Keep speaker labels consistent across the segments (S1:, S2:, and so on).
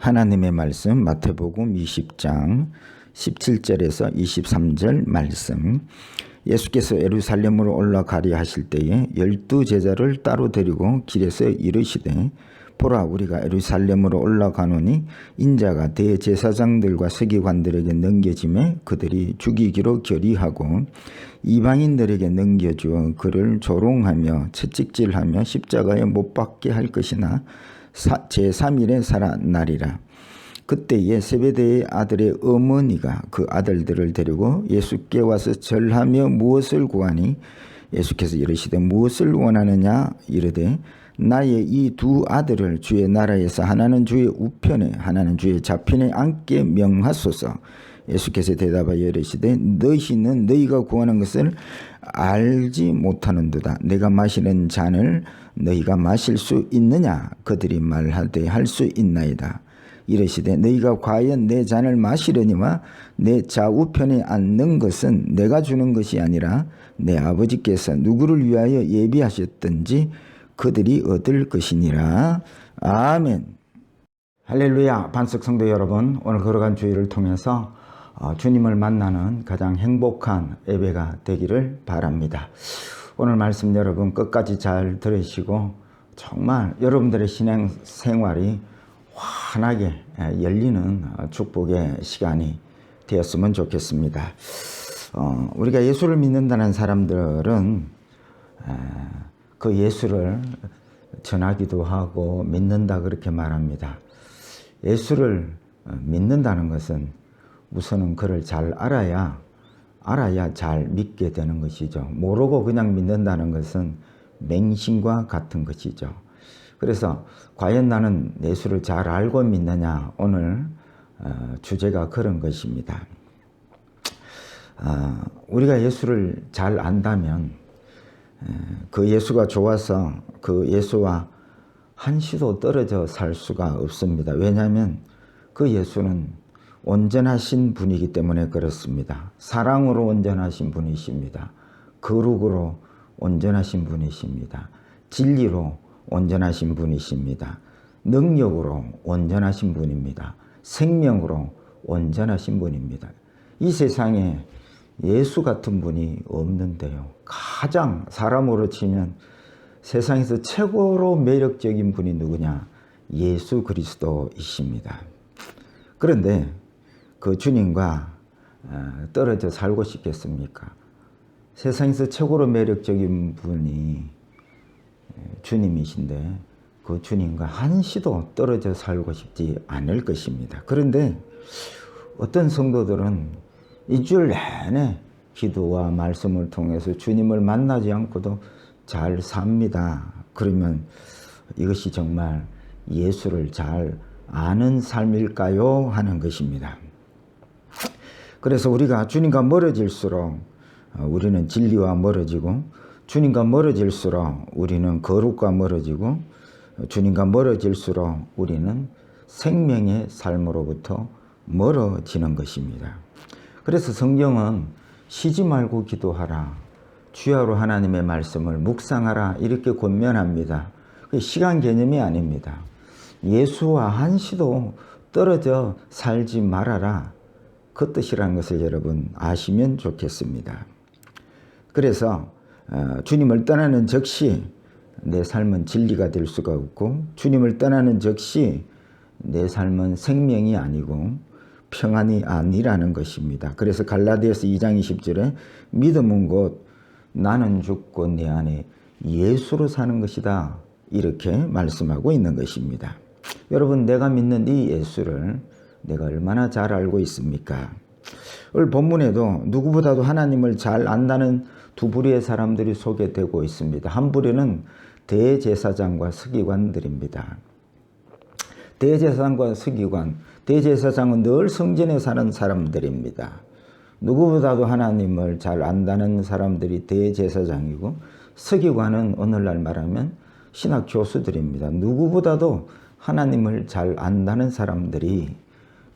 S1: 하나님의 말씀 마태복음 20장 17절에서 23절 말씀. 예수께서 예루살렘으로 올라가려 하실 때에 12 제자를 따로 데리고 길에서 이르시되 보라, 우리가 예루살렘으로 올라가노니 인자가 대제사장들과 서기관들에게 넘겨지매 그들이 죽이기로 결의하고 이방인들에게 넘겨주어 그를 조롱하며 채찍질하며 십자가에 못 박게 할 것이나 제3일에 살아나리라. 그때에 세베대의 아들의 어머니가 그 아들들을 데리고 예수께 와서 절하며 무엇을 구하니 예수께서 이르시되 무엇을 원하느냐 이르되 나의 이 두 아들을 주의 나라에서 하나는 주의 우편에 하나는 주의 좌편에 앉게 명하소서. 예수께서 대답하여 이르시되 너희는 너희가 구하는 것을 알지 못하는도다. 내가 마시는 잔을 너희가 마실 수 있느냐? 그들이 말하되 할 수 있나이다. 이르시되 너희가 과연 내 잔을 마시려니와 내 좌우편에 앉는 것은 내가 주는 것이 아니라 내 아버지께서 누구를 위하여 예비하셨든지 그들이 얻을 것이니라. 아멘. 할렐루야. 반석 성도 여러분, 오늘 걸어간 주일을 통해서 주님을 만나는 가장 행복한 예배가 되기를 바랍니다. 오늘 말씀 여러분 끝까지 잘 들으시고 정말 여러분들의 신앙 생활이 환하게 열리는 축복의 시간이 되었으면 좋겠습니다. 우리가 예수를 믿는다는 사람들은 그 예수를 전하기도 하고 믿는다 그렇게 말합니다. 예수를 믿는다는 것은 우선은 그를 잘 알아야 잘 믿게 되는 것이죠. 모르고 그냥 믿는다는 것은 맹신과 같은 것이죠. 그래서 과연 나는 예수를 잘 알고 믿느냐, 오늘 주제가 그런 것입니다. 우리가 예수를 잘 안다면 그 예수가 좋아서 그 예수와 한시도 떨어져 살 수가 없습니다. 왜냐하면 그 예수는 온전하신 분이기 때문에 그렇습니다. 사랑으로 온전하신 분이십니다. 거룩으로 온전하신 분이십니다. 진리로 온전하신 분이십니다. 능력으로 온전하신 분입니다. 생명으로 온전하신 분입니다. 이 세상에 예수 같은 분이 없는데요. 가장 사람으로 치면 세상에서 최고로 매력적인 분이 누구냐? 예수 그리스도이십니다. 그런데 그 주님과 떨어져 살고 싶겠습니까? 세상에서 최고로 매력적인 분이 주님이신데 그 주님과 한시도 떨어져 살고 싶지 않을 것입니다. 그런데 어떤 성도들은 일주일 내내 기도와 말씀을 통해서 주님을 만나지 않고도 잘 삽니다. 그러면 이것이 정말 예수를 잘 아는 삶일까요? 하는 것입니다. 그래서 우리가 주님과 멀어질수록 우리는 진리와 멀어지고, 주님과 멀어질수록 우리는 거룩과 멀어지고, 주님과 멀어질수록 우리는 생명의 삶으로부터 멀어지는 것입니다. 그래서 성경은 쉬지 말고 기도하라, 주야로 하나님의 말씀을 묵상하라 이렇게 권면합니다. 시간 개념이 아닙니다. 예수와 한시도 떨어져 살지 말아라, 그 뜻이라는 것을 여러분 아시면 좋겠습니다. 그래서 주님을 떠나는 즉시 내 삶은 진리가 될 수가 없고, 주님을 떠나는 즉시 내 삶은 생명이 아니고 평안이 아니라는 것입니다. 그래서 갈라디아서 2장 20절에 믿음은 곧 나는 죽고 내 안에 예수로 사는 것이다 이렇게 말씀하고 있는 것입니다. 여러분, 내가 믿는 이 예수를 내가 얼마나 잘 알고 있습니까? 오늘 본문에도 누구보다도 하나님을 잘 안다는 두 부류의 사람들이 소개되고 있습니다. 한 부류는 대제사장과 서기관들입니다. 대제사장과 서기관, 대제사장은 늘 성전에 사는 사람들입니다. 누구보다도 하나님을 잘 안다는 사람들이 대제사장이고, 서기관은 오늘날 말하면 신학 교수들입니다. 누구보다도 하나님을 잘 안다는 사람들이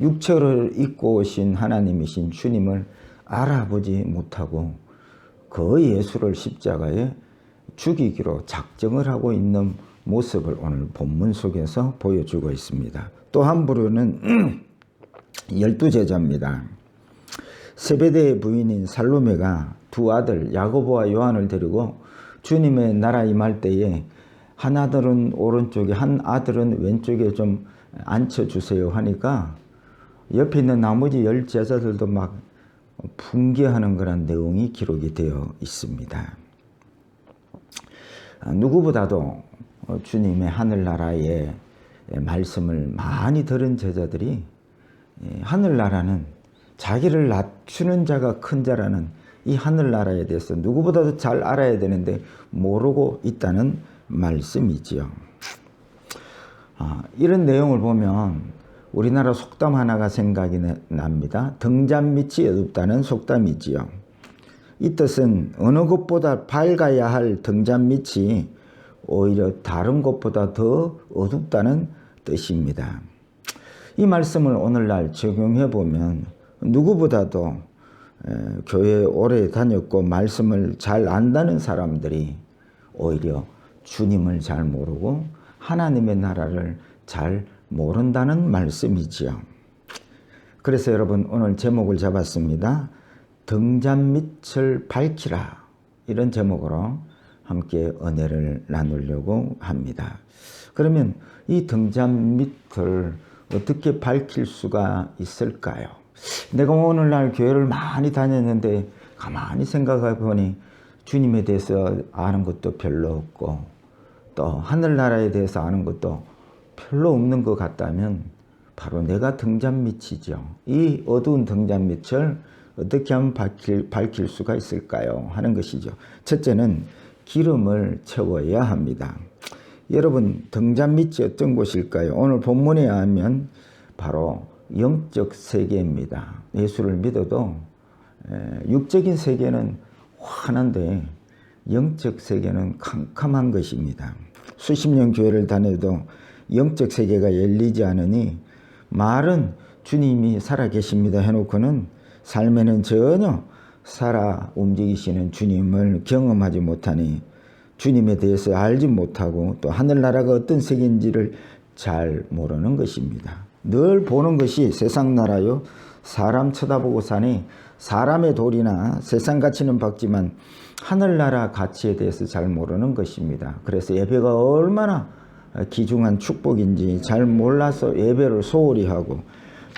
S1: 육체를 입고 오신 하나님이신 주님을 알아보지 못하고 그 예수를 십자가에 죽이기로 작정을 하고 있는 모습을 오늘 본문 속에서 보여주고 있습니다. 또 한 부류는 12제자입니다. 세베대의 부인인 살로메가 두 아들 야고보와 요한을 데리고 주님의 나라 임할 때에 한 아들은 오른쪽에 한 아들은 왼쪽에 좀 앉혀주세요 하니까 옆에 있는 나머지 10제자들도 막 분개하는 그런 내용이 기록이 되어 있습니다. 누구보다도 주님의 하늘나라의 말씀을 많이 들은 제자들이 하늘나라는 자기를 낮추는 자가 큰 자라는 이 하늘나라에 대해서 누구보다도 잘 알아야 되는데 모르고 있다는 말씀이지요. 이런 내용을 보면 우리나라 속담 하나가 생각이 납니다. 등잔밑이 어둡다는 속담이지요. 이 뜻은 어느 것보다 밝아야 할 등잔밑이 오히려 다른 것보다 더 어둡다는 뜻입니다. 이 말씀을 오늘날 적용해 보면 누구보다도 교회에 오래 다녔고 말씀을 잘 안다는 사람들이 오히려 주님을 잘 모르고 하나님의 나라를 잘 모른다는 말씀이지요. 그래서 여러분 오늘 제목을 잡았습니다. 등잔밑을 밝히라, 이런 제목으로 함께 은혜를 나누려고 합니다. 그러면 이 등잔밑을 어떻게 밝힐 수가 있을까요? 내가 오늘날 교회를 많이 다녔는데 가만히 생각해 보니 주님에 대해서 아는 것도 별로 없고 또 하늘나라에 대해서 아는 것도 별로 없는 것 같다면 바로 내가 등잔밑이죠. 이 어두운 등잔밑을 어떻게 하면 밝힐 수가 있을까요? 하는 것이죠. 첫째는 기름을 채워야 합니다. 여러분, 등잔밑이 어떤 곳일까요? 오늘 본문에 의하면 바로 영적 세계입니다. 예수를 믿어도 육적인 세계는 환한데 영적 세계는 캄캄한 것입니다. 수십 년 교회를 다녀도 영적 세계가 열리지 않으니 말은 주님이 살아계십니다 해놓고는 삶에는 전혀 살아 움직이시는 주님을 경험하지 못하니 주님에 대해서 알지 못하고 또 하늘나라가 어떤 세계인지를 잘 모르는 것입니다. 늘 보는 것이 세상 나라요, 사람 쳐다보고 사니 사람의 도리나 세상 가치는 박지만 하늘나라 가치에 대해서 잘 모르는 것입니다. 그래서 예배가 얼마나 귀중한 축복인지 잘 몰라서 예배를 소홀히 하고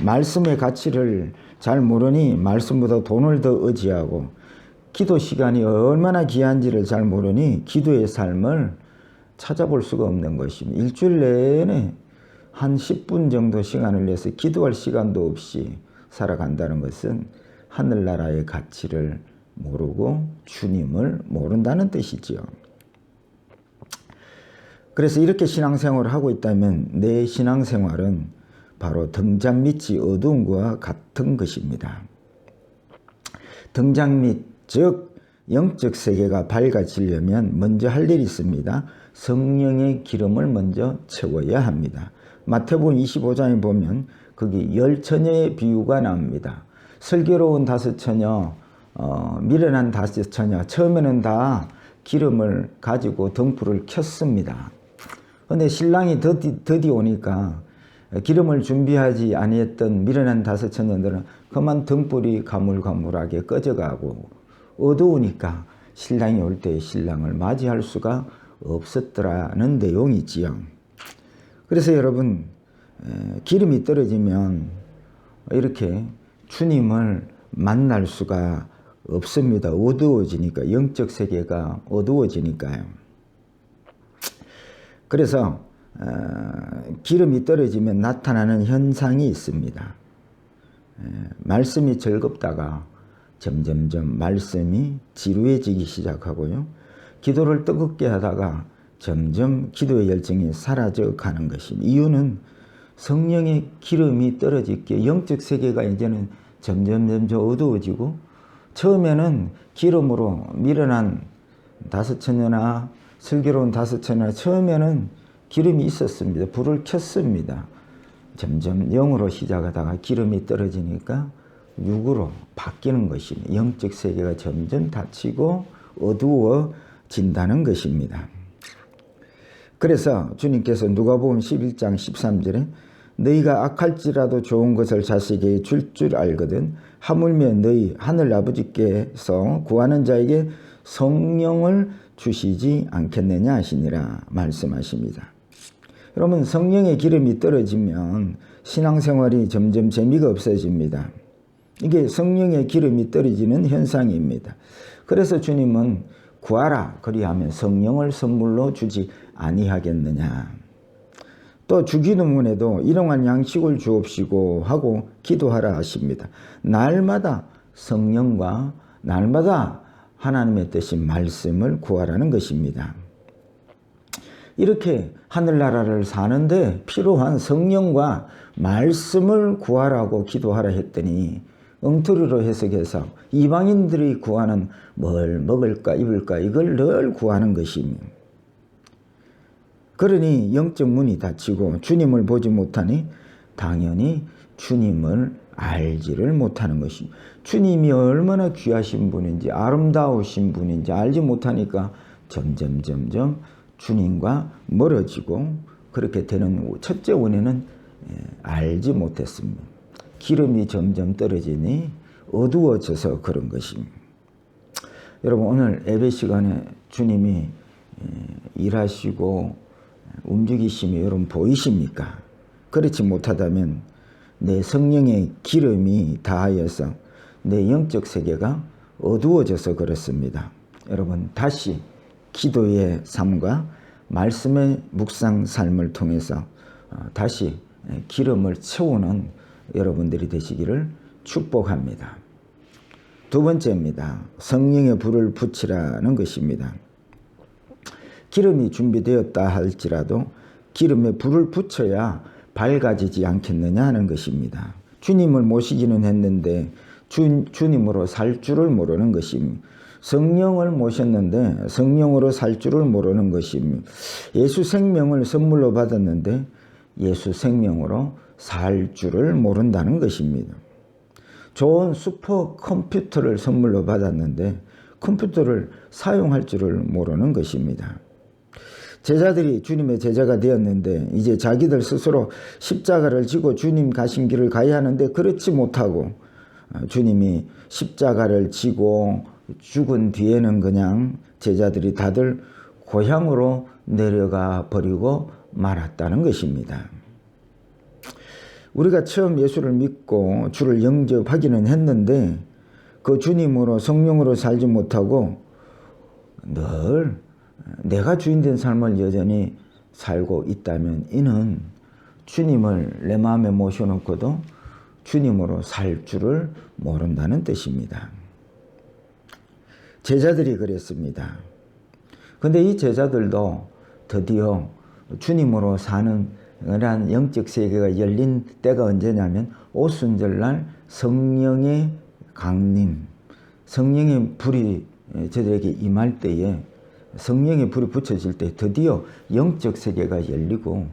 S1: 말씀의 가치를 잘 모르니 말씀보다 돈을 더 의지하고 기도 시간이 얼마나 귀한지를 잘 모르니 기도의 삶을 찾아볼 수가 없는 것입니다. 일주일 내내 한 10분 정도 시간을 내서 기도할 시간도 없이 살아간다는 것은 하늘나라의 가치를 모르고 주님을 모른다는 뜻이지요. 그래서 이렇게 신앙생활을 하고 있다면 내 신앙생활은 바로 등잔밑이 어두운 것과 같은 것입니다. 등잔밑, 즉 영적 세계가 밝아지려면 먼저 할 일이 있습니다. 성령의 기름을 먼저 채워야 합니다. 마태복음 25장에 보면 거기 10처녀의 비유가 나옵니다. 슬기로운 5처녀, 미련한 5처녀, 처음에는 다 기름을 가지고 등불을 켰습니다. 그런데 신랑이 더디 오니까 기름을 준비하지 아니했던 미련한 5처녀들은 그만 등불이 가물가물하게 꺼져가고 어두우니까 신랑이 올 때 신랑을 맞이할 수가 없었더라는 내용이지요. 그래서 여러분, 기름이 떨어지면 이렇게 주님을 만날 수가 없습니다. 어두워지니까, 영적 세계가 어두워지니까요. 그래서 기름이 떨어지면 나타나는 현상이 있습니다. 말씀이 즐겁다가 점점점 말씀이 지루해지기 시작하고요. 기도를 뜨겁게 하다가 점점 기도의 열정이 사라져 가는 것입니다. 이유는 성령의 기름이 떨어질게 영적 세계가 이제는 점점 어두워지고 처음에는 기름으로 미련한 5처녀나 슬기로운 5처녀나 처음에는 기름이 있었습니다. 불을 켰습니다. 점점 영으로 시작하다가 기름이 떨어지니까 육으로 바뀌는 것입니다. 영적 세계가 점점 닫히고 어두워진다는 것입니다. 그래서 주님께서 누가복음 11장 13절에 너희가 악할지라도 좋은 것을 자식에게 줄 줄 알거든 하물며 너희 하늘 아버지께서 구하는 자에게 성령을 주시지 않겠느냐 하시니라 말씀하십니다. 여러분, 성령의 기름이 떨어지면 신앙생활이 점점 재미가 없어집니다. 이게 성령의 기름이 떨어지는 현상입니다. 그래서 주님은 구하라 그리하면 성령을 선물로 주지 아니하겠느냐. 또 주기도문에도 일용할 양식을 주옵시고 하고 기도하라 하십니다. 날마다 성령과 날마다 하나님의 뜻인 말씀을 구하라는 것입니다. 이렇게 하늘나라를 사는데 필요한 성령과 말씀을 구하라고 기도하라 했더니 엉터리로 해석해서 이방인들이 구하는 뭘 먹을까 입을까 이걸 늘 구하는 것입니다. 그러니 영적 문이 닫히고 주님을 보지 못하니 당연히 주님을 알지를 못하는 것입니다. 주님이 얼마나 귀하신 분인지 아름다우신 분인지 알지 못하니까 점점 주님과 멀어지고 그렇게 되는 첫째 원인은 알지 못했습니다. 기름이 점점 떨어지니 어두워져서 그런 것입니다. 여러분, 오늘 예배 시간에 주님이 일하시고 움직이심이 여러분 보이십니까? 그렇지 못하다면 내 성령의 기름이 다하여서 내 영적 세계가 어두워져서 그렇습니다. 여러분, 다시 기도의 삶과 말씀의 묵상 삶을 통해서 다시 기름을 채우는 여러분들이 되시기를 축복합니다. 두 번째입니다. 성령의 불을 붙이라는 것입니다. 기름이 준비되었다 할지라도 기름에 불을 붙여야 밝아지지 않겠느냐 하는 것입니다. 주님을 모시기는 했는데 주님으로 살 줄을 모르는 것입니다. 성령을 모셨는데 성령으로 살 줄을 모르는 것입니다. 예수 생명을 선물로 받았는데 예수 생명으로 살 줄을 모른다는 것입니다. 좋은 슈퍼컴퓨터를 선물로 받았는데 컴퓨터를 사용할 줄을 모르는 것입니다. 제자들이 주님의 제자가 되었는데 이제 자기들 스스로 십자가를 지고 주님 가신 길을 가야 하는데 그렇지 못하고 주님이 십자가를 지고 죽은 뒤에는 그냥 제자들이 다들 고향으로 내려가 버리고 말았다는 것입니다. 우리가 처음 예수를 믿고 주를 영접하기는 했는데 그 주님으로 성령으로 살지 못하고 늘 내가 주인된 삶을 여전히 살고 있다면 이는 주님을 내 마음에 모셔놓고도 주님으로 살 줄을 모른다는 뜻입니다. 제자들이 그랬습니다. 그런데 이 제자들도 드디어 주님으로 사는 그러한 영적 세계가 열린 때가 언제냐면 오순절날 성령의 강림, 성령의 불이 저들에게 임할 때에 성령의 불이 붙여질 때 드디어 영적 세계가 열리고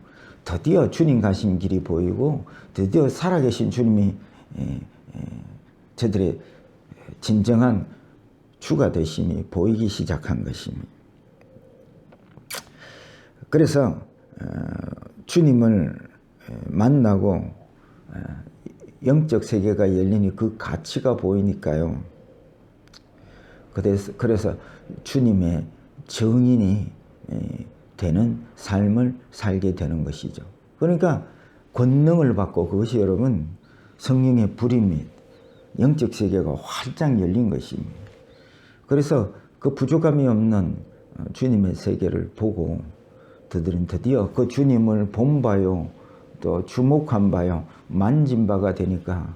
S1: 드디어 주님 가신 길이 보이고 드디어 살아계신 주님이 저들의 진정한 주가 되심이 보이기 시작한 것입니다. 그래서 주님을 만나고 영적 세계가 열리니 그 가치가 보이니까요. 그래서 주님의 증인이 되는 삶을 살게 되는 것이죠. 그러니까 권능을 받고 그것이 여러분 성령의 불이 및 영적 세계가 활짝 열린 것입니다. 그래서 그 부족함이 없는 주님의 세계를 보고 그들은 드디어 그 주님을 본 바요 또 주목한 바요 만진 바가 되니까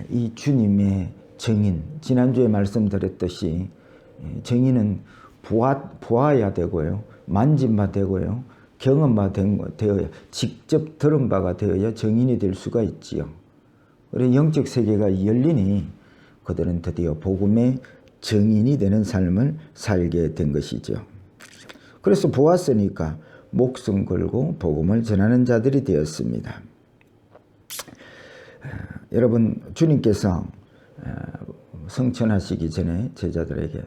S1: 이 주님의 증인, 지난주에 말씀드렸듯이 증인은 보아야 되고요, 만진 바 되고요, 경험 바 되어야, 직접 들은 바가 되어야 증인이 될 수가 있지요. 그래서 영적 세계가 열리니 그들은 드디어 복음의 증인이 되는 삶을 살게 된 것이죠. 그래서 보았으니까 목숨 걸고 복음을 전하는 자들이 되었습니다. 여러분, 주님께서 성천하시기 전에 제자들에게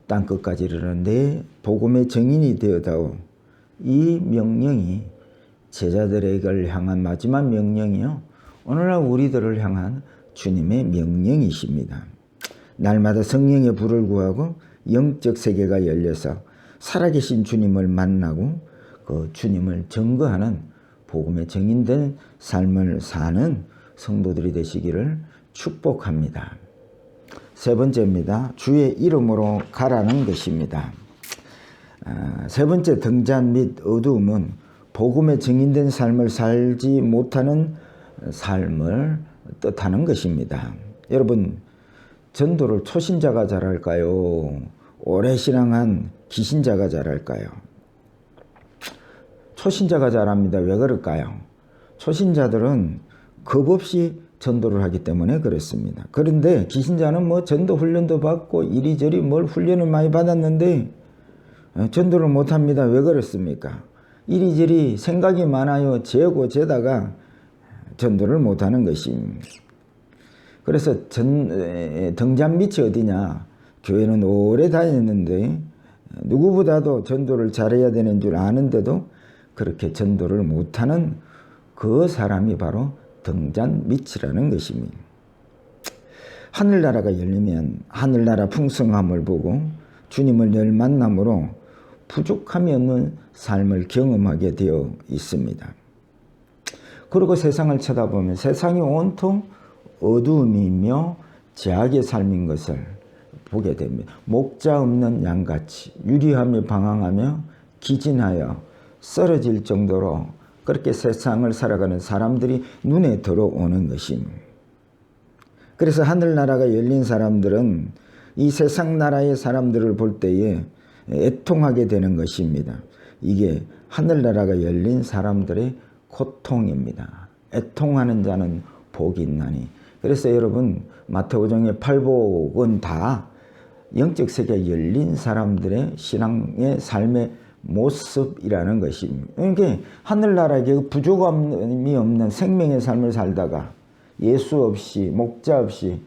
S1: 땅끝까지 이르는 내 복음의 증인이 되어다오, 이 명령이 제자들에게 향한 마지막 명령이요, 오늘날 우리들을 향한 주님의 명령이십니다. 날마다 성령의 불을 구하고 영적 세계가 열려서 살아계신 주님을 만나고 그 주님을 증거하는 복음의 증인된 삶을 사는 성도들이 되시기를 축복합니다. 세 번째입니다. 주의 이름으로 가라는 것입니다. 세 번째, 등잔 및 어두움은 복음의 증인된 삶을 살지 못하는 삶을 뜻하는 것입니다. 여러분, 전도를 초신자가 잘할까요? 오래 신앙한 기신자가 잘할까요? 초신자가 잘합니다. 왜 그럴까요? 초신자들은 겁 없이 전도를 하기 때문에 그렇습니다. 그런데 기신자는 뭐 전도 훈련도 받고 이리저리 뭘 훈련을 많이 받았는데 전도를 못합니다. 왜 그렇습니까? 이리저리 생각이 많아요. 재고 재다가 전도를 못하는 것입니다. 그래서 등잔 밑이 어디냐? 교회는 오래 다녔는데 누구보다도 전도를 잘해야 되는 줄 아는데도 그렇게 전도를 못하는 그 사람이 바로 등잔 밑이라는 것입니다. 하늘나라가 열리면 하늘나라 풍성함을 보고 주님을 늘 만남으로 부족함이 없는 삶을 경험하게 되어 있습니다. 그리고 세상을 쳐다보면 세상이 온통 어두움이며 죄악의 삶인 것을 보게 됩니다. 목자 없는 양같이 유리하며 방황하며 기진하여 쓰러질 정도로 그렇게 세상을 살아가는 사람들이 눈에 들어오는 것입니다. 그래서 하늘나라가 열린 사람들은 이 세상 나라의 사람들을 볼 때에 애통하게 되는 것입니다. 이게 하늘나라가 열린 사람들의 고통입니다. 애통하는 자는 복이 있나니. 그래서 여러분, 마태오종의 8복은 다 영적 세계에 열린 사람들의 신앙의 삶의 모습이라는 것입니다. 그러니까 하늘나라에 부족함이 없는 생명의 삶을 살다가 예수 없이 목자 없이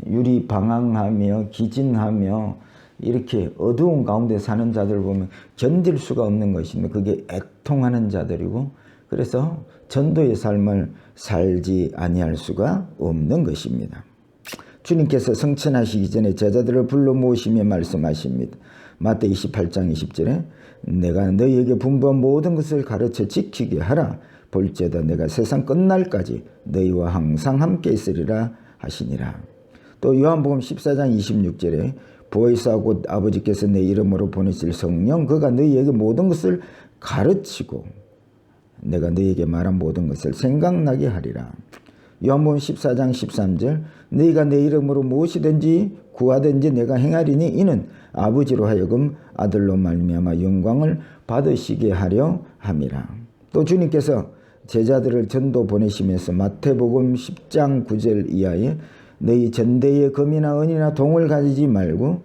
S1: 유리방황하며 기진하며 이렇게 어두운 가운데 사는 자들 보면 견딜 수가 없는 것입니다. 그게 애통하는 자들이고, 그래서 전도의 삶을 살지 아니할 수가 없는 것입니다. 주님께서 성천하시기 전에 제자들을 불러 모으시며 말씀하십니다. 마태 28장 20절에 내가 너희에게 분부한 모든 것을 가르쳐 지키게 하라. 볼지어다 내가 세상 끝날까지 너희와 항상 함께 있으리라 하시니라. 또 요한복음 14장 26절에 보혜사 곧 아버지께서 내 이름으로 보내실 성령 그가 너희에게 모든 것을 가르치고 내가 너희에게 말한 모든 것을 생각나게 하리라. 요한복음 14장 13절 너희가 내 이름으로 무엇이든지 구하든지 내가 행하리니 이는 아버지로 하여금 아들로 말미암아 영광을 받으시게 하려 함이라. 또 주님께서 제자들을 전도 보내시면서 마태복음 10장 9절 이하에 너희 전대에 금이나 은이나 동을 가지지 말고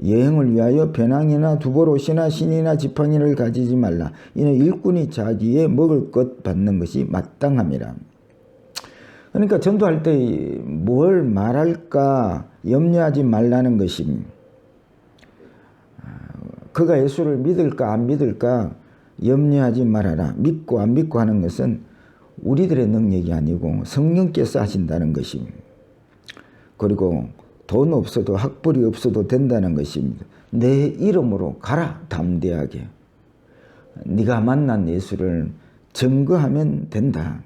S1: 여행을 위하여 배낭이나 두보롯이나 신이나 지팡이를 가지지 말라. 이는 일꾼이 자기의 먹을 것 받는 것이 마땅함이라. 그러니까 전도할 때 뭘 말할까 염려하지 말라는 것입니다. 그가 예수를 믿을까 안 믿을까 염려하지 말아라. 믿고 안 믿고 하는 것은 우리들의 능력이 아니고 성령께서 하신다는 것입니다. 그리고 돈 없어도 학벌이 없어도 된다는 것입니다. 내 이름으로 가라. 담대하게. 네가 만난 예수를 증거하면 된다.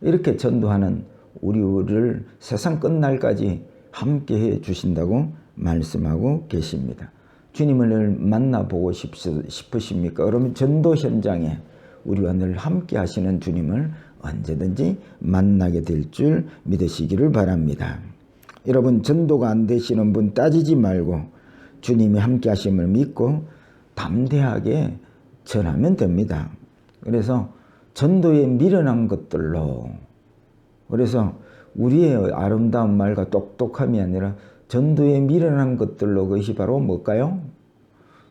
S1: 이렇게 전도하는 우리를 세상 끝날까지 함께해 주신다고 말씀하고 계십니다. 주님을 만나보고 싶으십니까? 그러면 전도 현장에 우리와 늘 함께 하시는 주님을 언제든지 만나게 될 줄 믿으시기를 바랍니다. 여러분, 전도가 안 되시는 분 따지지 말고 주님이 함께 하심을 믿고 담대하게 전하면 됩니다. 그래서 전도에 미련한 것들로, 그래서 우리의 아름다운 말과 똑똑함이 아니라 전도에 미련한 것들로, 그것이 바로 뭘까요?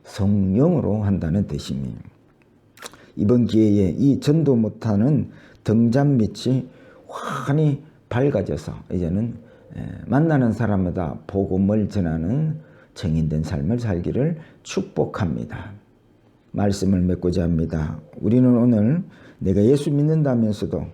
S1: 성령으로 한다는 뜻입니다. 이번 기회에 이 전도 못하는 등잔 밑이 환히 밝아져서 이제는 만나는 사람마다 복음을 전하는 정인된 삶을 살기를 축복합니다. 말씀을 맺고자 합니다. 우리는 오늘 내가 예수 믿는다면서도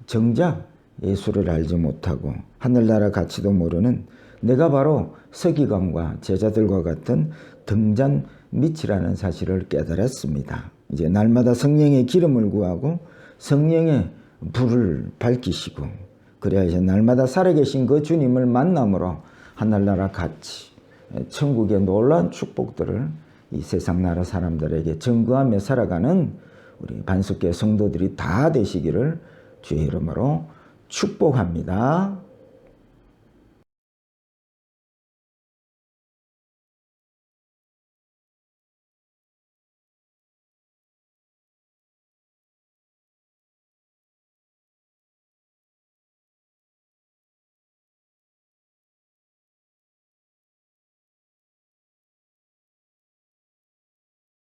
S1: 정작 예수를 알지 못하고 하늘나라 가치도 모르는 내가 바로 서기관과 제자들과 같은 등잔 밑이라는 사실을 깨달았습니다. 이제 날마다 성령의 기름을 구하고 성령의 불을 밝히시고 그래야 이제 날마다 살아계신 그 주님을 만남으로 하늘나라 가치, 천국의 놀라운 축복들을 이 세상 나라 사람들에게 증거하며 살아가는 우리 반석교회 성도들이 다 되시기를 주의 이름으로 축복합니다.